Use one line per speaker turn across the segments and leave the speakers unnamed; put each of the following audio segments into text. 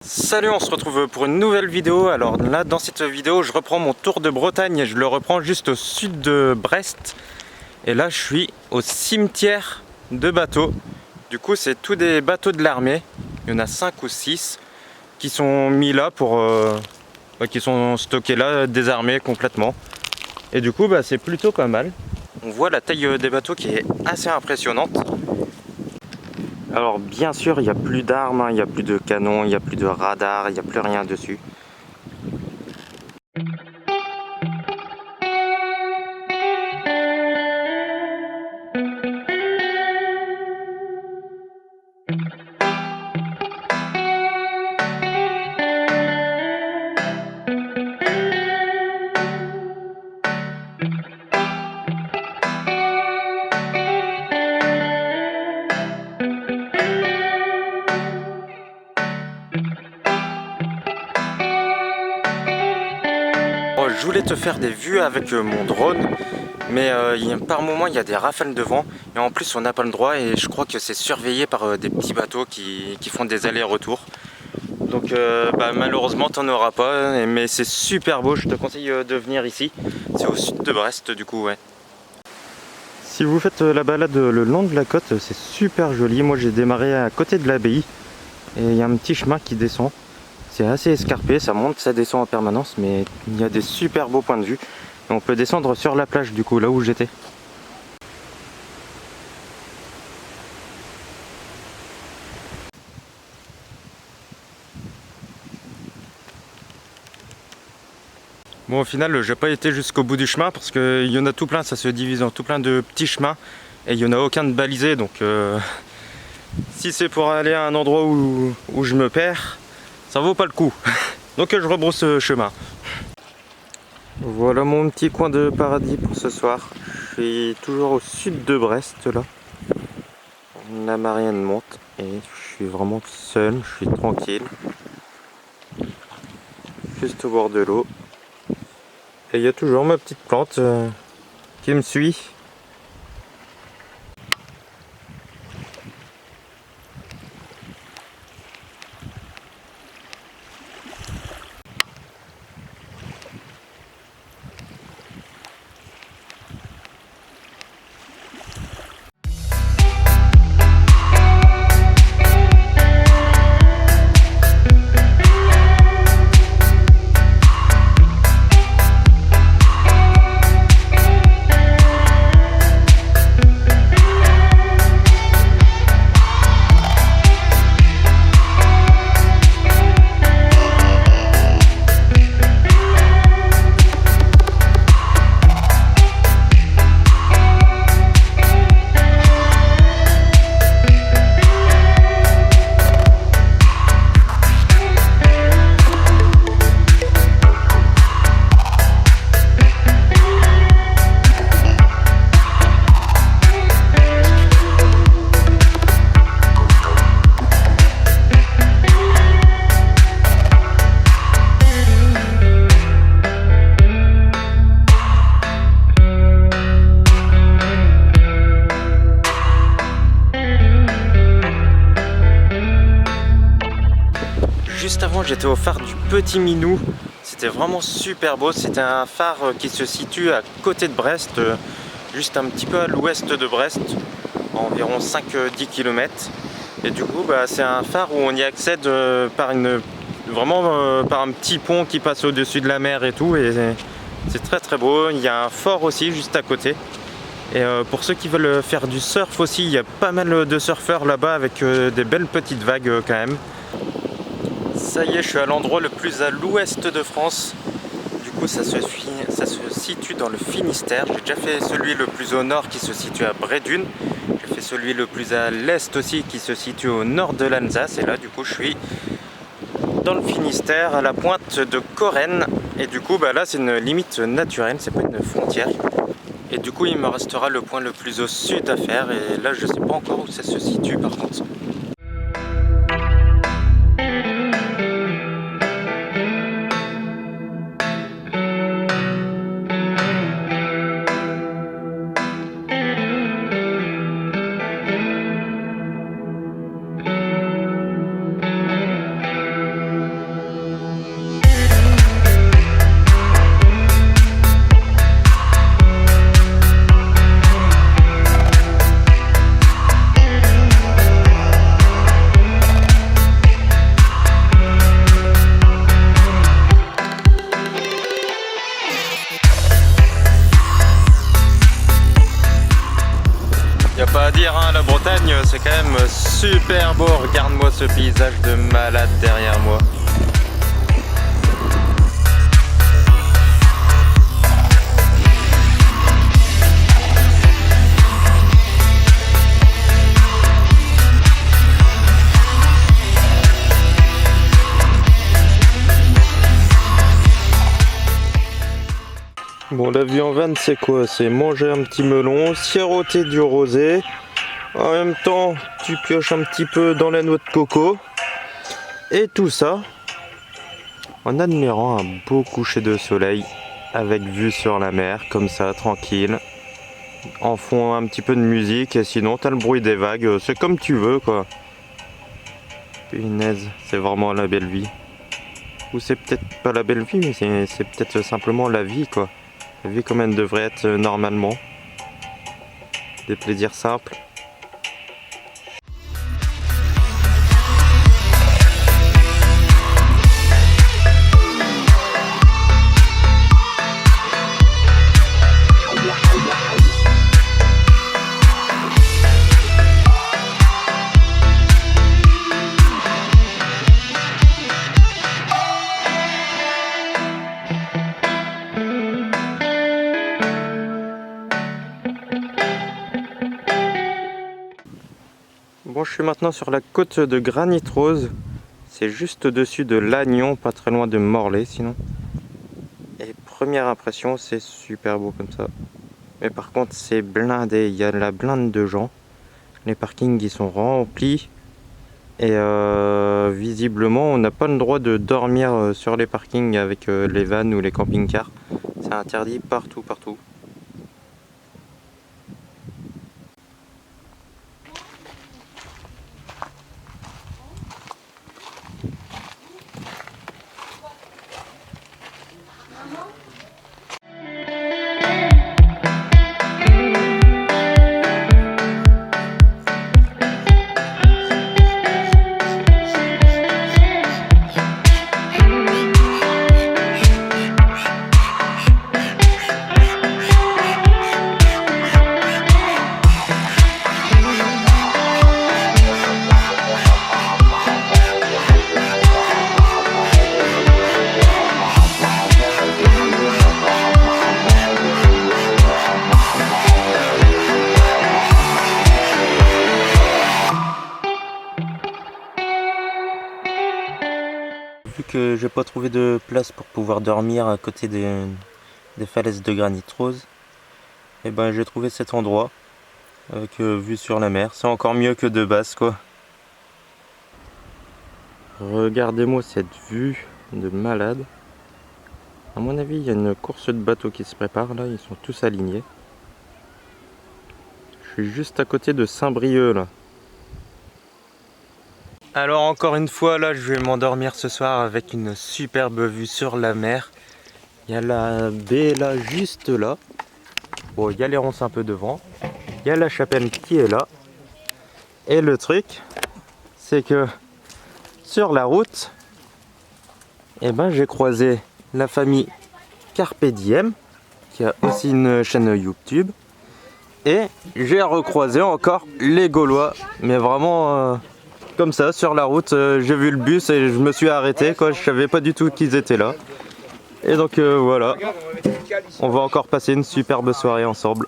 Salut, on se retrouve pour une nouvelle vidéo. Alors là, dans cette vidéo, je reprends mon tour de Bretagne et je le reprends juste au sud de Brest. Et là, je suis au cimetière de bateaux. Du coup, c'est tous des bateaux de l'armée. Il y en a 5 ou 6 qui sont mis là qui sont stockés là, désarmés complètement. Et du coup, c'est plutôt pas mal. On voit la taille des bateaux qui est assez impressionnante. Alors bien sûr, il n'y a plus d'armes, il n'y a plus de canons, il n'y a plus de radars, il n'y a plus rien dessus. Je voulais te faire des vues avec mon drone, mais par moment il y a des rafales de vent et en plus on n'a pas le droit et je crois que c'est surveillé par des petits bateaux qui font des allers-retours. Donc malheureusement t'en auras pas, mais c'est super beau, je te conseille de venir ici. C'est au sud de Brest du coup, ouais. Si vous faites la balade le long de la côte, c'est super joli. Moi j'ai démarré à côté de l'abbaye et il y a un petit chemin qui descend. C'est assez escarpé, ça monte, ça descend en permanence, mais il y a des super beaux points de vue. Et on peut descendre sur la plage du coup, là où j'étais. Bon, au final, j'ai pas été jusqu'au bout du chemin parce qu'il y en a tout plein, ça se divise en tout plein de petits chemins et il n'y en a aucun de balisé. Donc si c'est pour aller à un endroit où je me perds, ça vaut pas le coup. Donc je rebrousse chemin. Voilà mon petit coin de paradis pour ce soir. Je suis toujours au sud de Brest là. La Marianne monte et je suis vraiment seul, je suis tranquille. Juste au bord de l'eau. Et il y a toujours ma petite plante qui me suit. Juste avant, j'étais au phare du Petit Minou. C'était vraiment super beau. C'était un phare qui se situe à côté de Brest, juste un petit peu à l'ouest de Brest, environ 5-10 km. Et du coup, c'est un phare où on y accède par par un petit pont qui passe au-dessus de la mer et tout. Et c'est très très beau. Il y a un fort aussi juste à côté. Et pour ceux qui veulent faire du surf aussi, il y a pas mal de surfeurs là-bas avec des belles petites vagues quand même. Ça y est, je suis à l'endroit le plus à l'ouest de France. Du coup, ça se situe dans le Finistère. J'ai déjà fait celui le plus au nord qui se situe à Brédune. J'ai fait celui le plus à l'est aussi qui se situe au nord de l'Alsace. Et là, du coup, je suis dans le Finistère, à la pointe de Corrèze. Et du coup, là, c'est une limite naturelle, c'est pas une frontière. Et du coup, il me restera le point le plus au sud à faire. Et là, je sais pas encore où ça se situe par contre. super beau, regarde-moi ce paysage de malade derrière moi. Bon, la vie en van, c'est quoi? C'est manger un petit melon, siroter du rosé. En même temps, tu pioches un petit peu dans la noix de coco. Et tout ça en admirant un beau coucher de soleil avec vue sur la mer, comme ça, tranquille. En fond, un petit peu de musique et sinon, t'as le bruit des vagues. C'est comme tu veux, quoi. Punaise, c'est vraiment la belle vie. Ou c'est peut-être pas la belle vie, mais c'est peut-être simplement la vie, quoi. La vie comme elle devrait être normalement. Des plaisirs simples. Bon, je suis maintenant sur la côte de Granit Rose. C'est juste au-dessus de Lannion, pas très loin de Morlaix sinon. Et première impression, c'est super beau comme ça. Mais par contre, c'est blindé, il y a la blinde de gens. Les parkings ils sont remplis. Et visiblement, on n'a pas le droit de dormir sur les parkings avec les vannes ou les camping-cars. C'est interdit partout, partout. Vu que j'ai pas trouvé de place pour pouvoir dormir à côté des falaises de Granit Rose, et ben j'ai trouvé cet endroit avec vue sur la mer. C'est encore mieux que de base, quoi. Regardez-moi cette vue de malade. À mon avis, il y a une course de bateaux qui se prépare là, ils sont tous alignés. Je suis juste à côté de Saint-Brieuc là. Alors encore une fois là, je vais m'endormir ce soir avec une superbe vue sur la mer. Il y a la baie là, juste là. Bon, il y a les ronces un peu devant. Il y a la chapelle qui est là. Et le truc, c'est que sur la route, eh ben, j'ai croisé la famille Carpe Diem, qui a aussi une chaîne YouTube. Et j'ai recroisé encore les Gaulois, mais vraiment comme ça sur la route. J'ai vu le bus et je me suis arrêté, quoi. Je savais pas du tout qu'ils étaient là. Et donc voilà, on va encore passer une superbe soirée ensemble.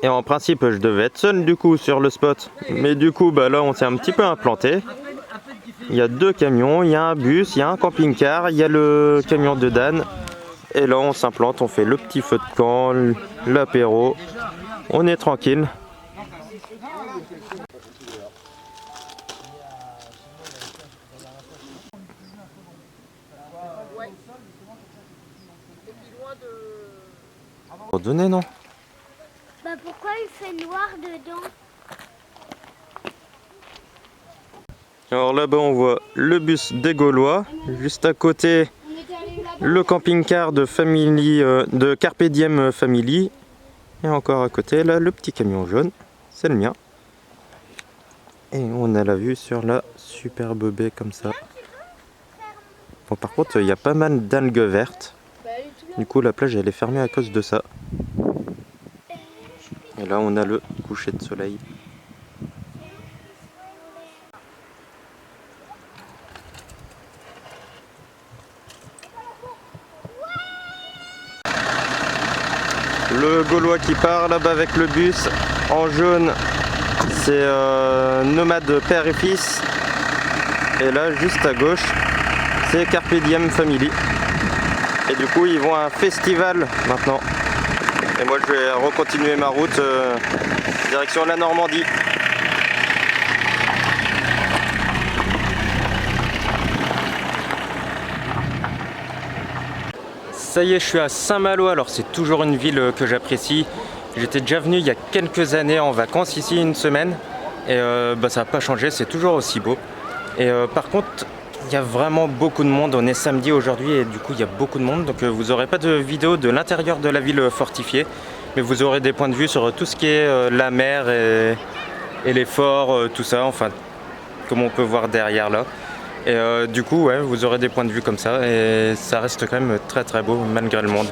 Et en principe je devais être seul du coup sur le spot, mais du coup bah là on s'est un petit peu implanté. Il y a deux camions, il y a un bus, il y a un camping-car, il y a le camion de Dan. Et là on s'implante, on fait le petit feu de camp, l'apéro, on est tranquille. Ordonné, non?
Bah pourquoi il fait noir dedans?
Alors là-bas on voit le bus des Gaulois, juste à côté le camping-car de Carpe Diem Family, et encore à côté là le petit camion jaune, c'est le mien. Et on a la vue sur la superbe baie comme ça. Bon, par contre il y a pas mal d'algues vertes, du coup la plage elle est fermée à cause de ça. Et là on a le coucher de soleil. Le Gaulois qui part là-bas avec le bus. En jaune, c'est Nomade Père et Fils. Et là, juste à gauche, c'est Carpe Diem Family. Et du coup, ils vont à un festival maintenant. Et moi, je vais recontinuer ma route direction la Normandie. Ça y est, je suis à Saint-Malo. Alors, c'est toujours une ville que j'apprécie. J'étais déjà venu il y a quelques années en vacances ici, une semaine. Et ça n'a pas changé, c'est toujours aussi beau. Et par contre, il y a vraiment beaucoup de monde. On est samedi aujourd'hui et du coup, il y a beaucoup de monde. Donc, vous n'aurez pas de vidéo de l'intérieur de la ville fortifiée. Mais vous aurez des points de vue sur tout ce qui est la mer et les forts, tout ça. Enfin, comme on peut voir derrière là. Et du coup, ouais, vous aurez des points de vue comme ça. Et ça reste quand même très très beau malgré le monde.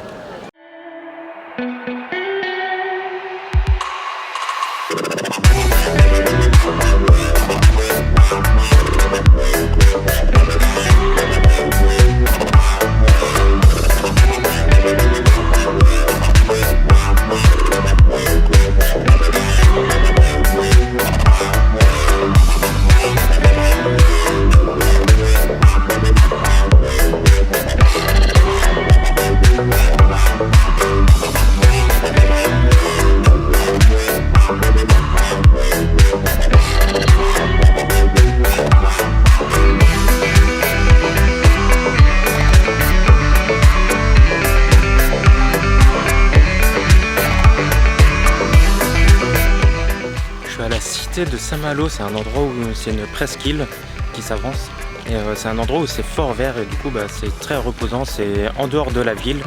De Saint-Malo, c'est un endroit où c'est une presqu'île qui s'avance et c'est un endroit où c'est fort vert et du coup c'est très reposant, c'est en dehors de la ville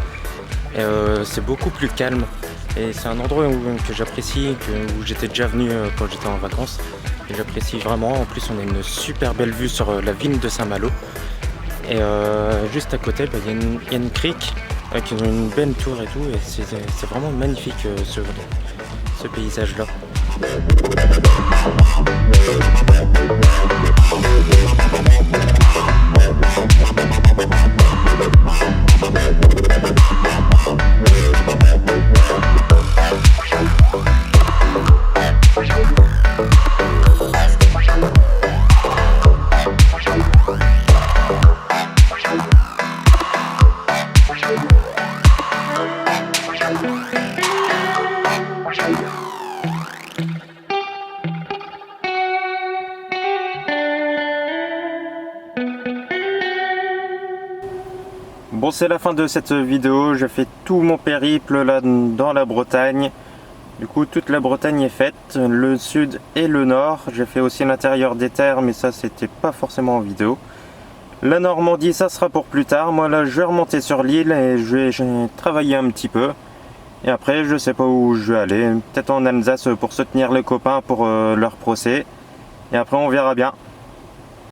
et c'est beaucoup plus calme et c'est un endroit que j'apprécie, où j'étais déjà venu quand j'étais en vacances et j'apprécie vraiment. En plus on a une super belle vue sur la ville de Saint-Malo et juste à côté il y a une crique avec une belle tour et tout et c'est vraiment magnifique ce paysage là. Bon, c'est la fin de cette vidéo. J'ai fait tout mon périple là dans la Bretagne. Du coup, toute la Bretagne est faite, le sud et le nord. J'ai fait aussi l'intérieur des terres, mais ça, c'était pas forcément en vidéo. La Normandie, ça sera pour plus tard. Moi, là, je vais remonter sur l'île et je vais travailler un petit peu. Et après, je sais pas où je vais aller. Peut-être en Alsace pour soutenir les copains pour leur procès. Et après, on verra bien.